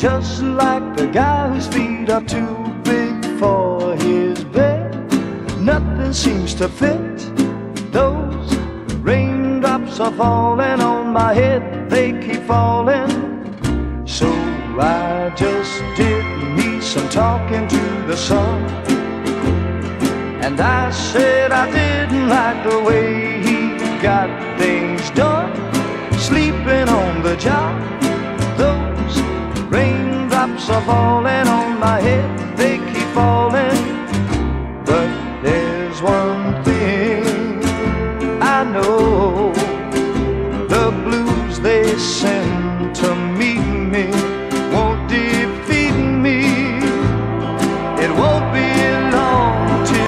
just like the guy whose feet are too big for his bed. Nothing seems to fit. Those raindrops are falling on my head, they keep falling. So I just did me some talking to the sun, and I said I didn't like the way he got things done, sleeping on the job. Those raindrops are falling on my head, they keep falling. But there's one thing I know, the blues they send to meet me won't defeat me. It won't be long till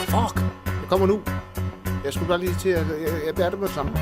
Fuck! Jeg kommer nu. Jeg skulle bare lige til at... Jeg bærer det med det samme.